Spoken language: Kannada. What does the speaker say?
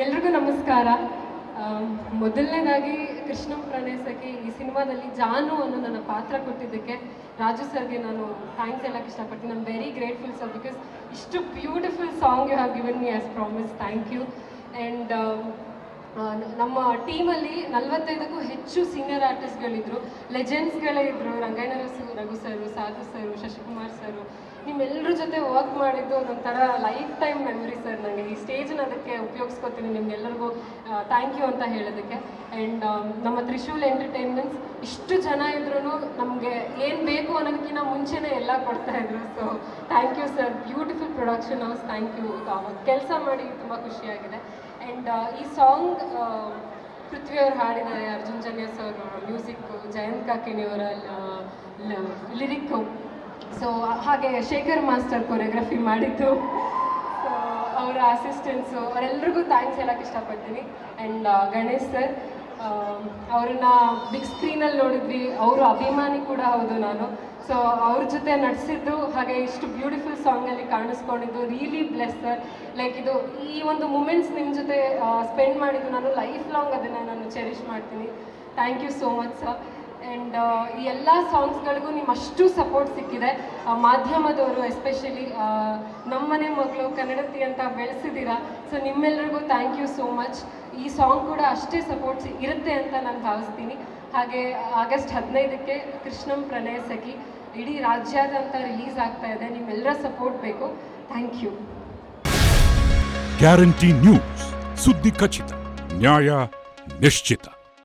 ಎಲ್ರಿಗೂ ನಮಸ್ಕಾರ. ಮೊದಲನೇದಾಗಿ ಕೃಷ್ಣಂ ಪ್ರಣಯ ಸಖಿ ಈ ಸಿನಿಮಾದಲ್ಲಿ ಜಾನು ಅನ್ನೋ ನನ್ನ ಪಾತ್ರ ಕೊಟ್ಟಿದ್ದಕ್ಕೆ ರಾಜು ಸರ್ಗೆ ನಾನು ಥ್ಯಾಂಕ್ಸ್ ಹೇಳಕ್ಕೆ ಇಷ್ಟಪಡ್ತೀನಿ. I am very grateful sir, because ಇಷ್ಟು beautiful song you have given me as promise. Thank you. And ನಮ್ಮ ಟೀಮಲ್ಲಿ 45ಕ್ಕೂ ಹೆಚ್ಚು ಸೀನಿಯರ್ ಆರ್ಟಿಸ್ಟ್ಗಳಿದ್ರು, ಲೆಜೆಂಡ್ಸ್ಗಳೇ ಇದ್ದರು. ರಂಗಾಯಣ ರಘು ಸರು, ಸಾಧು ಸರು, ಶಶಿಕುಮಾರ್ ಸರು, ನಿಮ್ಮೆಲ್ಲರ ಜೊತೆ ವರ್ಕ್ ಮಾಡಿದ್ದು ಅದೊಂಥರ ಲೈಫ್ ಟೈಮ್ ಮೆಮೊರಿ ಸರ್. ನನಗೆ ಈ ಸ್ಟೇಜನ್ನ ಅದಕ್ಕೆ ಉಪಯೋಗಿಸ್ಕೊತೀನಿ ನಿಮ್ಗೆಲ್ಲರಿಗೂ ಥ್ಯಾಂಕ್ ಯು ಅಂತ ಹೇಳೋದಕ್ಕೆ. ಆ್ಯಂಡ್ ನಮ್ಮ ತ್ರಿಶೂಲ್ ಎಂಟರ್ಟೈನ್ಮೆಂಟ್ಸ್ ಇಷ್ಟು ಜನ ಇದ್ರೂ ನಮಗೆ ಏನು ಬೇಕು ಅನ್ನೋದಕ್ಕಿಂತ ಮುಂಚೆನೇ ಎಲ್ಲ ಕೊಡ್ತಾಯಿದ್ರು. So thank you sir. Beautiful production house, thank you. ಕೆಲಸ ಮಾಡಿ ತುಂಬ ಖುಷಿಯಾಗಿದೆ. ಆ್ಯಂಡ್ ಈ ಸಾಂಗ್ ಪೃಥ್ವಿಯವರು ಹಾಡಿದ್ದಾರೆ, ಅರ್ಜುನ್ ಜನ್ಯಸ್ ಅವರು ಮ್ಯೂಸಿಕ್ಕು, ಜಯಂತ್ ಕಾಕಿಣಿಯವರ ಲಿರಿಕ್ಕು, ಸೊ ಹಾಗೆ ಶೇಖರ್ ಮಾಸ್ಟರ್ ಕೊರಿಯೋಗ್ರಫಿ ಮಾಡಿದ್ದು, ಸೊ ಅವರ ಅಸಿಸ್ಟೆಂಟ್ಸು, ಅವರೆಲ್ರಿಗೂ ಥ್ಯಾಂಕ್ಸ್ ಹೇಳೋಕ್ಕೆ ಇಷ್ಟಪಡ್ತೀನಿ. ಆ್ಯಂಡ್ ಗಣೇಶ್ ಸರ್, ಅವ್ರನ್ನ ಬಿಗ್ ಸ್ಕ್ರೀನಲ್ಲಿ ನೋಡಿದ್ವಿ, ಅವರು ಅಭಿಮಾನಿ ಕೂಡ ಹೌದು ನಾನು. ಸೊ ಅವ್ರ ಜೊತೆ ನಟಿಸಿದ್ದು, ಹಾಗೆ ಇಷ್ಟು ಬ್ಯೂಟಿಫುಲ್ ಸಾಂಗಲ್ಲಿ ಕಾಣಿಸ್ಕೊಂಡಿದ್ದು ರಿಯಲಿ ಬ್ಲೆಸ್ ಸರ್. ಲೈಕ್ ಇದು ಈ ಒಂದು ಮೂಮೆಂಟ್ಸ್ ನಿಮ್ಮ ಜೊತೆ ಸ್ಪೆಂಡ್ ಮಾಡಿದ್ದು ನಾನು ಲೈಫ್ ಲಾಂಗ್ ಅದನ್ನು ನಾನು ಚೆರಿಷ್ ಮಾಡ್ತೀನಿ. Thank you so much sir. And ಈ ಎಲ್ಲ ಸಾಂಗ್ಸ್ಗಳಿಗೂ ನಿಮ್ಮ ಅಷ್ಟು ಸಪೋರ್ಟ್ ಸಿಕ್ಕಿದೆ. ಮಾಧ್ಯಮದವರು ಎಸ್ಪೆಷಲಿ ನಮ್ಮನೆ ಮಗಳು ಕನ್ನಡತಿ ಅಂತ ಬೆಳೆಸಿದ್ದೀರಾ. ಸೊ ನಿಮ್ಮೆಲ್ಲರಿಗೂ ಥ್ಯಾಂಕ್ ಯು ಸೋ ಮಚ್. ಈ ಸಾಂಗ್ ಕೂಡ ಅಷ್ಟೇ ಸಪೋರ್ಟ್ಸ್ ಇರುತ್ತೆ ಅಂತ ನಾನು ಭಾವಿಸ್ತೀನಿ. ಹಾಗೆ ಆಗಸ್ಟ್ 15ಕ್ಕೆ ಕೃಷ್ಣಂ ಪ್ರಣಯ ಸಖಿ ಇಡೀ ರಾಜ್ಯಾದ್ಯಂತ ರಿಲೀಸ್ ಆಗ್ತಾ ಇದೆ. ನಿಮ್ಮೆಲ್ಲರ ಸಪೋರ್ಟ್ ಬೇಕು. Thank you. ಗ್ಯಾರಂಟಿ ನ್ಯೂಸ್, ಸುದ್ದಿ ಖಚಿತ, ನ್ಯಾಯ ನಿಶ್ಚಿತ.